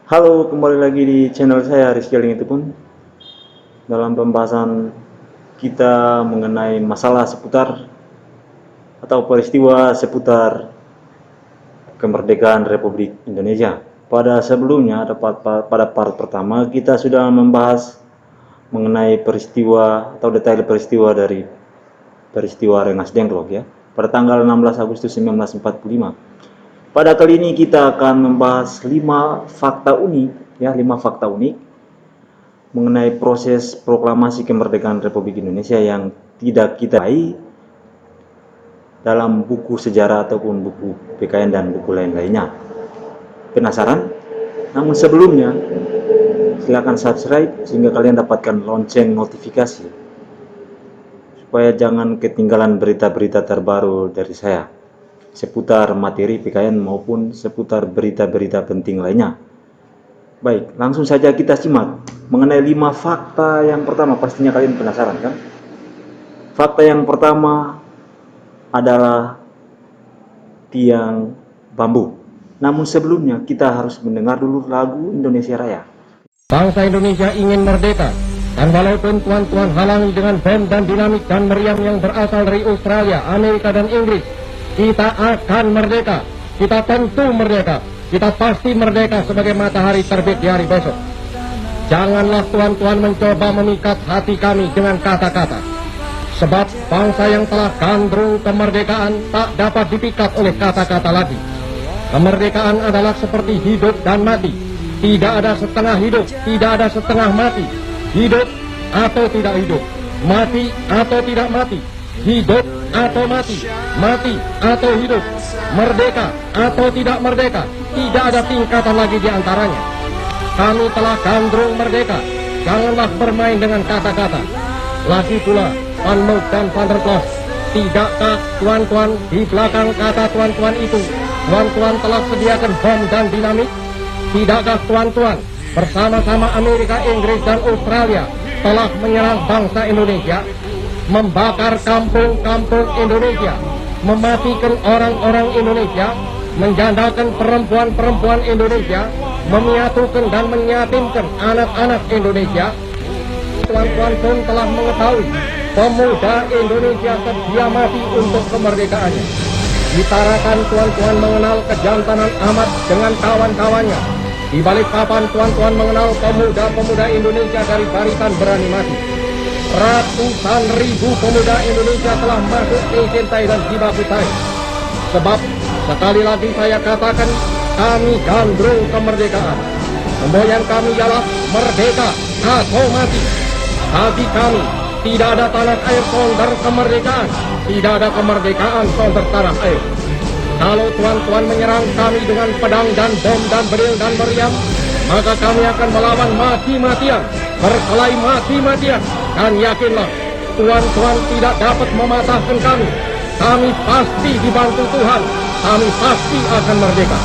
Halo, kembali lagi di channel saya Rizky Aling itu pun. Dalam pembahasan kita mengenai masalah seputar atau peristiwa seputar kemerdekaan Republik Indonesia. Pada sebelumnya, pada part pertama kita sudah membahas mengenai peristiwa atau detail peristiwa dari peristiwa Rengas Dengklok ya, pada tanggal 16 Agustus 1945. Pada kali ini kita akan membahas 5 fakta unik ya, 5 fakta unik mengenai proses proklamasi kemerdekaan Republik Indonesia yang tidak kita dalam buku sejarah ataupun buku PKN dan buku lain-lainnya. Penasaran? Namun sebelumnya, silakan subscribe sehingga kalian dapatkan lonceng notifikasi supaya jangan ketinggalan berita-berita terbaru dari saya seputar materi PKN maupun seputar berita-berita penting lainnya. Baik, langsung saja kita simak mengenai 5 fakta yang pertama. Pastinya kalian penasaran kan? Fakta yang pertama adalah tiang bambu. Namun sebelumnya kita harus mendengar dulu lagu Indonesia Raya. Bangsa Indonesia ingin merdeka, dan walaupun tuan-tuan halangi dengan bom dan dinamit dan meriam yang berasal dari Australia, Amerika dan Inggris, kita akan merdeka. Kita tentu merdeka. Kita pasti merdeka sebagai matahari terbit di hari besok. Janganlah tuan-tuan mencoba memikat hati kami dengan kata-kata. Sebab bangsa yang telah gandrung kemerdekaan tak dapat dipikat oleh kata-kata lagi. Kemerdekaan adalah seperti hidup dan mati. Tidak ada setengah hidup, tidak ada setengah mati. Hidup atau tidak hidup, mati atau tidak mati, hidup atau mati, mati atau hidup, merdeka atau tidak merdeka, tidak ada tingkatan lagi di antaranya. Kami telah gandrung merdeka, janganlah bermain dengan kata-kata. Lagi pula, Van Mook dan Van der Kloos, tidakkah tuan-tuan di belakang kata tuan-tuan itu, tuan-tuan telah sediakan bom dan dinamit? Tidakkah tuan-tuan bersama-sama Amerika, Inggris, dan Australia telah menyerang bangsa Indonesia, membakar kampung-kampung Indonesia, mematikan orang-orang Indonesia, menjandakan perempuan-perempuan Indonesia, menyatukan dan menyatimkan anak-anak Indonesia? Tuan-tuan pun telah mengetahui pemuda Indonesia sedia mati untuk kemerdekaannya. Ditarakan tuan-tuan mengenal kejantanan amat dengan kawan-kawannya. Di balik papan tuan-tuan mengenal pemuda-pemuda Indonesia dari barisan berani mati. Ratusan ribu pemuda Indonesia telah masuk mencintai dan dibakutai. Sebab sekali lagi saya katakan, kami gandrung kemerdekaan. Semboyan kami ialah merdeka atau mati. Bagi kami tidak ada tanah air sonder kemerdekaan, tidak ada kemerdekaan sonder tanah air. Kalau tuan-tuan menyerang kami dengan pedang dan bom dan beril dan meriam, maka kami akan melawan mati-matian, berkelahi mati-matian. Dan yakinlah, tuan-tuan tidak dapat mematahkan kami. Kami pasti dibantu Tuhan, kami pasti akan merdeka.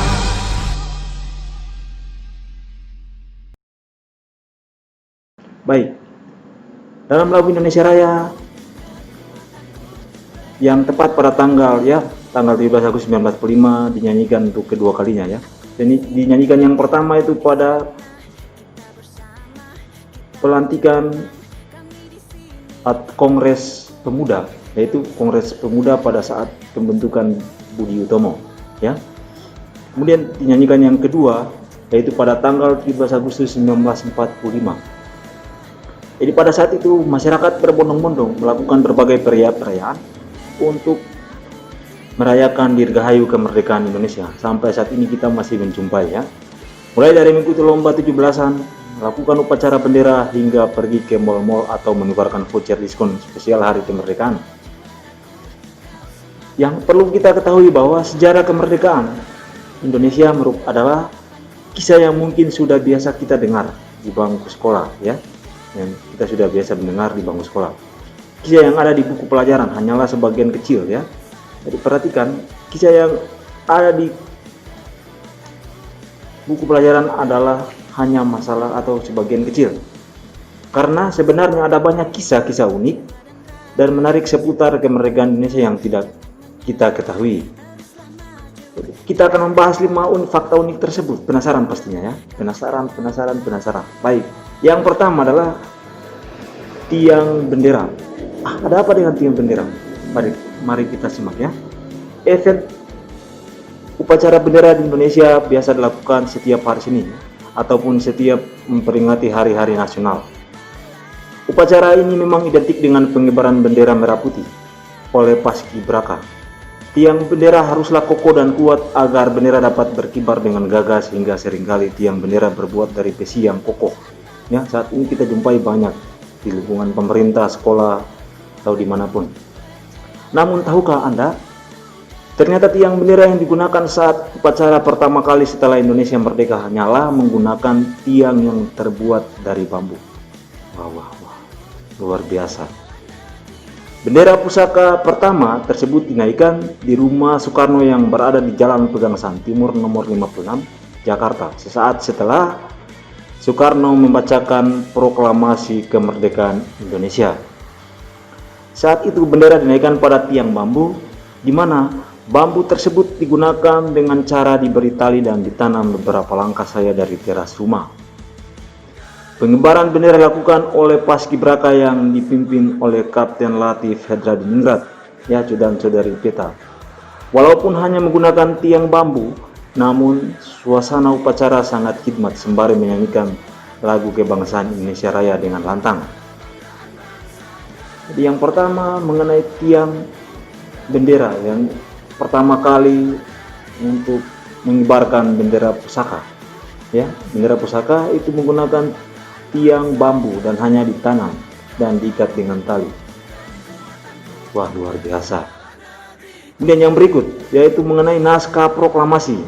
Baik, dalam lagu Indonesia Raya yang tepat pada tanggal 17 Agustus 1945 dinyanyikan untuk kedua kalinya ya. Jadi dinyanyikan yang pertama itu pada pelantikan Kongres Pemuda, yaitu Kongres Pemuda pada saat pembentukan Budi Utomo ya. Kemudian dinyanyikan yang kedua yaitu pada tanggal 17 Agustus 1945. Jadi pada saat itu masyarakat berbondong-bondong melakukan berbagai perayaan untuk merayakan dirgahayu kemerdekaan Indonesia. Sampai saat ini kita masih menjumpai ya. Mulai dari mengikuti lomba 17-an, melakukan upacara bendera, hingga pergi ke mal-mal atau menukarkan voucher diskon spesial hari kemerdekaan. Yang perlu kita ketahui bahwa sejarah kemerdekaan Indonesia adalah kisah yang mungkin sudah biasa kita dengar di bangku sekolah ya. Yang kita sudah biasa mendengar di bangku sekolah. Kisah yang ada di buku pelajaran hanyalah sebagian kecil ya. Jadi perhatikan, kisah yang ada di buku pelajaran adalah hanya masalah atau sebagian kecil. Karena sebenarnya ada banyak kisah-kisah unik dan menarik seputar kemerdekaan Indonesia yang tidak kita ketahui. Kita akan membahas 5 fakta unik tersebut. Penasaran pastinya ya? Penasaran. Baik, yang pertama adalah tiang bendera. Ada apa dengan tiang bendera? Mari kita simak ya. Event upacara bendera di Indonesia biasa dilakukan setiap hari Senin ataupun setiap memperingati hari-hari nasional. Upacara ini memang identik dengan pengibaran bendera merah putih oleh paskibraka. Tiang bendera haruslah kokoh dan kuat agar bendera dapat berkibar dengan gagah, sehingga seringkali tiang bendera berbuat dari besi yang kokoh. Ya, saat ini kita jumpai banyak di lingkungan pemerintah, sekolah, atau dimanapun. Namun tahukah Anda, ternyata tiang bendera yang digunakan saat upacara pertama kali setelah Indonesia merdeka hanyalah menggunakan tiang yang terbuat dari bambu. Wah, luar biasa. Bendera pusaka pertama tersebut dinaikkan di rumah Soekarno yang berada di Jalan Pegangsaan Timur nomor 56, Jakarta, sesaat setelah Soekarno membacakan proklamasi kemerdekaan Indonesia. Saat itu bendera dinaikkan pada tiang bambu, di mana bambu tersebut digunakan dengan cara diberi tali dan ditanam beberapa langkah saja dari teras rumah. Pengibaran bendera dilakukan oleh paskibraka yang dipimpin oleh Kapten Latif Hedradiningrat, ya, dan saudari Peta. Walaupun hanya menggunakan tiang bambu, namun suasana upacara sangat khidmat sembari menyanyikan lagu kebangsaan Indonesia Raya dengan lantang. Jadi yang pertama mengenai tiang bendera yang pertama kali untuk mengibarkan bendera pusaka, ya, bendera pusaka itu menggunakan tiang bambu dan hanya ditanam dan diikat dengan tali. Wah, luar biasa. Kemudian yang berikut yaitu mengenai naskah proklamasi.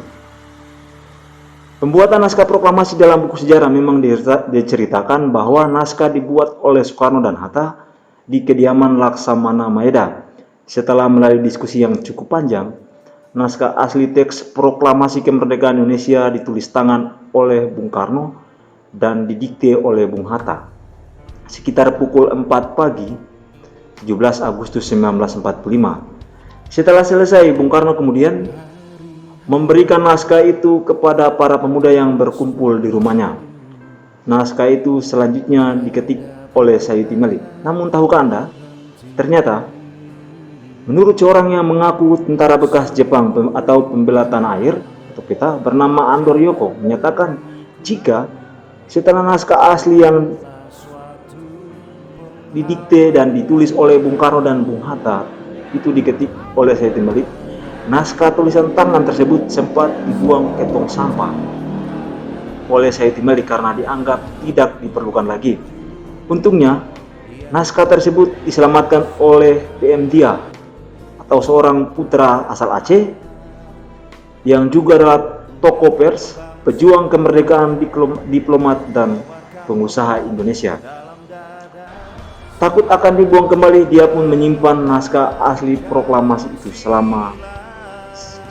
Pembuatan naskah proklamasi dalam buku sejarah memang diceritakan bahwa naskah dibuat oleh Soekarno dan Hatta di kediaman Laksamana Maeda. Setelah melalui diskusi yang cukup panjang, naskah asli teks proklamasi kemerdekaan Indonesia ditulis tangan oleh Bung Karno dan didikte oleh Bung Hatta. Sekitar pukul 4 pagi 17 Agustus 1945. Setelah selesai, Bung Karno kemudian memberikan naskah itu kepada para pemuda yang berkumpul di rumahnya. Naskah itu selanjutnya diketik oleh Sayuti Melik. Namun tahukah Anda, ternyata menurut seorang yang mengaku tentara bekas Jepang atau pembela tanah air atau Peta bernama Andor Yoko menyatakan jika setelah naskah asli yang didikte dan ditulis oleh Bung Karno dan Bung Hatta itu diketik oleh Sayuti Melik, naskah tulisan tangan tersebut sempat dibuang ke tong sampah oleh Sayuti Melik karena dianggap tidak diperlukan lagi. Untungnya, naskah tersebut diselamatkan oleh PM Dia atau seorang putra asal Aceh yang juga adalah tokoh pers, pejuang kemerdekaan, diplomat, dan pengusaha Indonesia. Takut akan dibuang kembali, dia pun menyimpan naskah asli proklamasi itu selama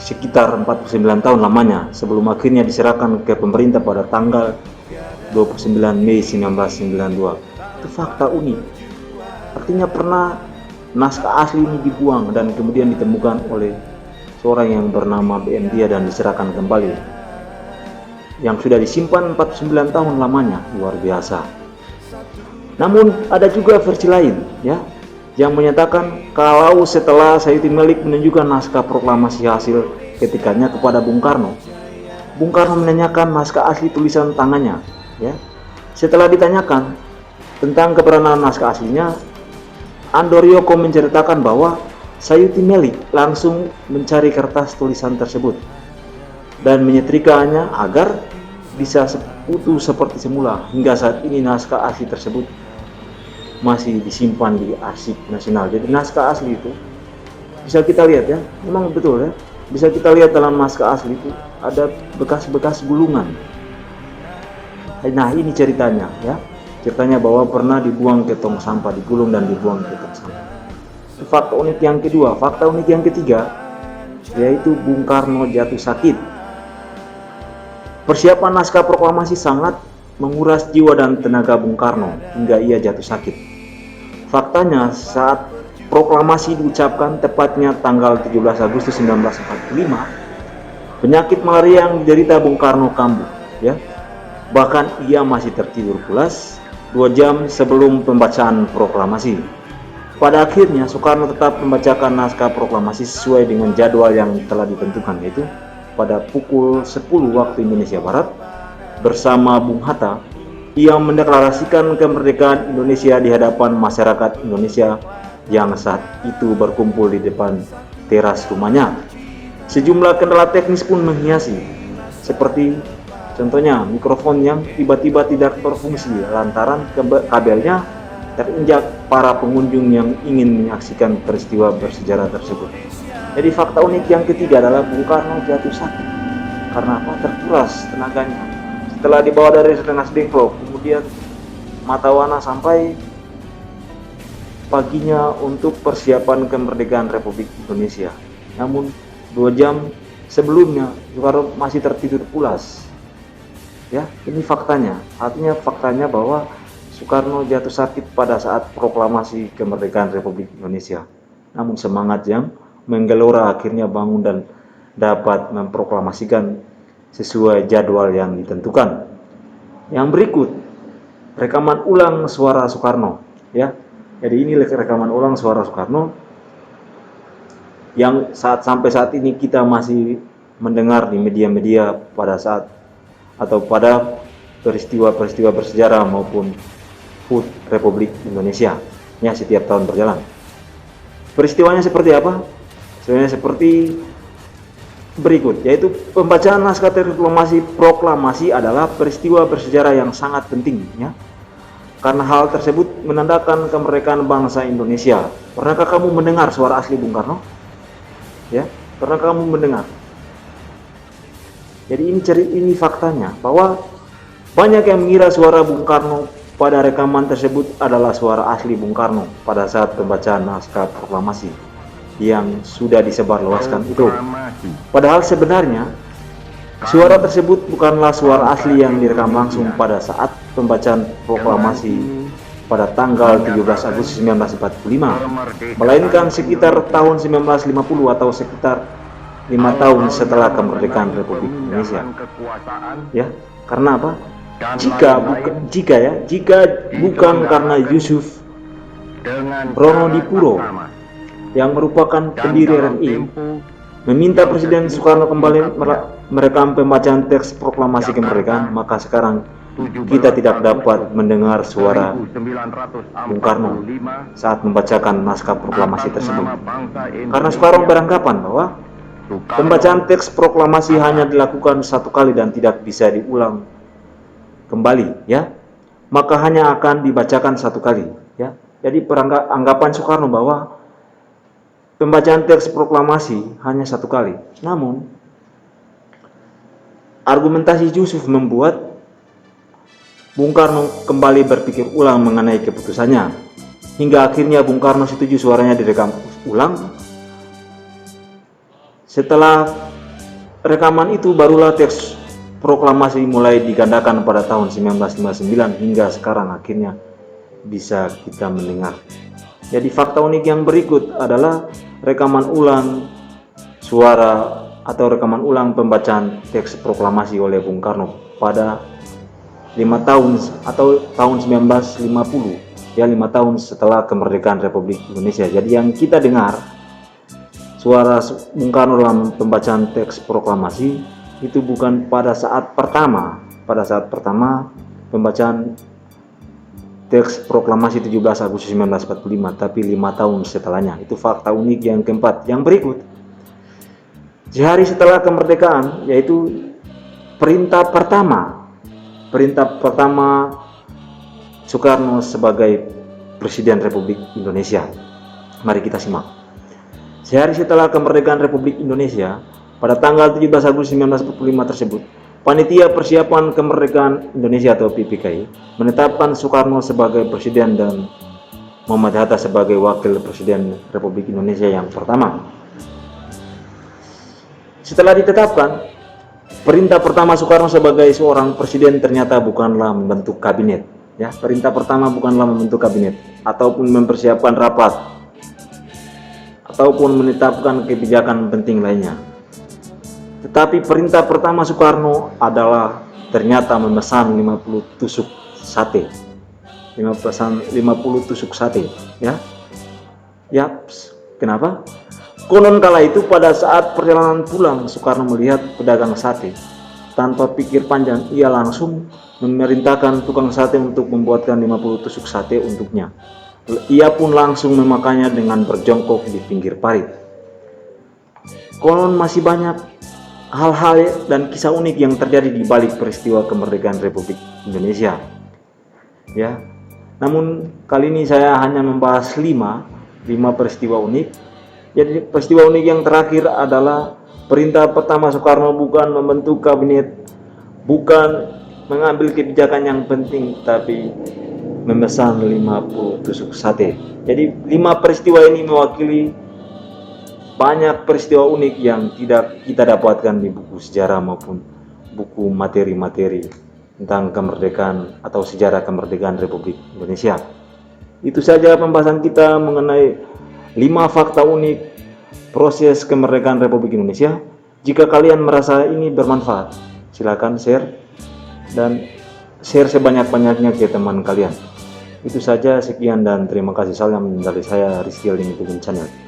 sekitar 49 tahun lamanya sebelum akhirnya diserahkan ke pemerintah pada tanggal 29 Mei 1992. Itu fakta unik. Artinya pernah naskah asli ini dibuang dan kemudian ditemukan oleh seorang yang bernama BM Dia dan diserahkan kembali, yang sudah disimpan 49 tahun lamanya. Luar biasa. Namun ada juga versi lain, ya, yang menyatakan kalau setelah Sayuti Melik menunjukkan naskah proklamasi hasil ketikannya kepada Bung Karno, Bung Karno menanyakan naskah asli tulisan tangannya, ya. Setelah ditanyakan tentang keberadaan naskah aslinya, Andor Yoko menceritakan bahwa Sayuti Melik langsung mencari kertas tulisan tersebut dan menyetrikanya agar bisa utuh seperti semula. Hingga saat ini naskah asli tersebut masih disimpan di Arsip Nasional. Jadi naskah asli itu bisa kita lihat, ya, memang betul, ya, bisa kita lihat dalam naskah asli itu ada bekas-bekas gulungan. Nah, ini ceritanya, ya, ceritanya bahwa pernah dibuang ke tong sampah, digulung dan dibuang ke tong sampah. Itu fakta unik yang kedua. Fakta unik yang ketiga yaitu Bung Karno jatuh sakit. Persiapan naskah proklamasi sangat menguras jiwa dan tenaga Bung Karno hingga ia jatuh sakit. Faktanya, saat proklamasi diucapkan tepatnya tanggal 17 Agustus 1945, Penyakit malaria yang diderita Bung Karno kambuh, ya. Bahkan ia masih tertidur pulas 2 jam sebelum pembacaan proklamasi. Pada akhirnya Soekarno tetap membacakan naskah proklamasi sesuai dengan jadwal yang telah ditentukan, yaitu pada pukul 10 waktu Indonesia Barat. Bersama Bung Hatta, ia mendeklarasikan kemerdekaan Indonesia di hadapan masyarakat Indonesia yang saat itu berkumpul di depan teras rumahnya. Sejumlah kendala teknis pun menghiasi, seperti contohnya mikrofon yang tiba-tiba tidak berfungsi lantaran kabelnya terinjak para pengunjung yang ingin menyaksikan peristiwa bersejarah tersebut. Jadi fakta unik yang ketiga adalah Bung Karno jatuh sakit. Karena apa? Terkuras tenaganya. Setelah dibawa dari Rengas Dengklok, kemudian Matawana sampai paginya untuk persiapan kemerdekaan Republik Indonesia. Namun 2 jam sebelumnya Soekarno masih tertidur pulas. Ya, ini faktanya. Artinya faktanya bahwa Soekarno jatuh sakit pada saat proklamasi kemerdekaan Republik Indonesia. Namun semangat yang menggelora akhirnya bangun dan dapat memproklamasikan sesuai jadwal yang ditentukan. Yang berikut rekaman ulang suara Soekarno, ya. Jadi ini rekaman ulang suara Soekarno yang sampai saat ini kita masih mendengar di media-media pada saat atau pada peristiwa-peristiwa bersejarah maupun HUT Republik Indonesia ya setiap tahun berjalan. Peristiwanya seperti apa? Sebenarnya seperti berikut, yaitu pembacaan naskah proklamasi adalah peristiwa bersejarah yang sangat penting, ya. Karena hal tersebut menandakan kemerdekaan bangsa Indonesia. Pernahkah kamu mendengar suara asli Bung Karno? Ya, pernah kamu mendengar? Jadi ini faktanya bahwa banyak yang mengira suara Bung Karno pada rekaman tersebut adalah suara asli Bung Karno pada saat pembacaan naskah proklamasi yang sudah disebarluaskan itu. Padahal sebenarnya suara tersebut bukanlah suara asli yang direkam langsung pada saat pembacaan proklamasi pada tanggal 17 Agustus 1945, melainkan sekitar tahun 1950 atau sekitar 5 tahun setelah kemerdekaan Republik Indonesia. Ya, karena apa? Jika bukan karena Yusuf Ronodipuro yang merupakan pendiri RRI meminta Presiden Soekarno kembali merekam pembacaan teks proklamasi kemerdekaan, maka sekarang kita tidak dapat mendengar suara Bung Karno saat membacakan naskah proklamasi tersebut. Karena Soekarno beranggapan bahwa pembacaan teks proklamasi hanya dilakukan 1 kali dan tidak bisa diulang kembali, ya. Maka hanya akan dibacakan 1 kali, ya. Jadi anggapan Soekarno bahwa pembacaan teks proklamasi hanya 1 kali. Namun argumentasi Yusuf membuat Bung Karno kembali berpikir ulang mengenai keputusannya, hingga akhirnya Bung Karno setuju suaranya direkam ulang. Setelah rekaman itu barulah teks proklamasi mulai digandakan pada tahun 1959 hingga sekarang akhirnya bisa kita mendengar. Jadi fakta unik yang berikut adalah rekaman ulang suara atau rekaman ulang pembacaan teks proklamasi oleh Bung Karno pada 5 tahun atau tahun 1950, ya, 5 tahun setelah kemerdekaan Republik Indonesia. Jadi yang kita dengar suara Bung Karno dalam pembacaan teks proklamasi itu bukan pada saat pertama pembacaan teks proklamasi 17 Agustus 1945, tapi 5 tahun setelahnya. Itu fakta unik yang keempat. Yang berikut, sehari setelah kemerdekaan, yaitu perintah pertama Soekarno sebagai Presiden Republik Indonesia. Mari kita simak. Sehari setelah kemerdekaan Republik Indonesia, pada tanggal 17 Agustus 1945 tersebut, Panitia Persiapan Kemerdekaan Indonesia atau PPKI menetapkan Soekarno sebagai Presiden dan Muhammad Hatta sebagai Wakil Presiden Republik Indonesia yang pertama. Setelah ditetapkan, perintah pertama Soekarno sebagai seorang presiden ternyata bukanlah membentuk kabinet. Ya, perintah pertama bukanlah membentuk kabinet ataupun mempersiapkan rapat ataupun menetapkan kebijakan penting lainnya. Tetapi perintah pertama Soekarno adalah ternyata memesan 50 tusuk sate. 50 tusuk sate, ya. Yaps, kenapa? Konon kala itu pada saat perjalanan pulang, Soekarno melihat pedagang sate. Tanpa pikir panjang, ia langsung memerintahkan tukang sate untuk membuatkan 50 tusuk sate untuknya. Ia pun langsung memakannya dengan berjongkok di pinggir parit. Konon masih banyak hal-hal dan kisah unik yang terjadi di balik peristiwa kemerdekaan Republik Indonesia. Ya, namun kali ini saya hanya membahas 5 peristiwa unik. Jadi peristiwa unik yang terakhir adalah perintah pertama Soekarno bukan membentuk kabinet, bukan mengambil kebijakan yang penting, tapi memesan 50 tusuk sate. Jadi 5 peristiwa ini mewakili banyak peristiwa unik yang tidak kita dapatkan di buku sejarah maupun buku materi-materi tentang kemerdekaan atau sejarah kemerdekaan Republik Indonesia. Itu saja pembahasan kita mengenai 5 fakta unik proses kemerdekaan Republik Indonesia. Jika kalian merasa ini bermanfaat, silakan share dan share sebanyak-banyaknya ke teman kalian. Itu saja, sekian dan terima kasih. Salam dari saya, Rizky Aldini Channel.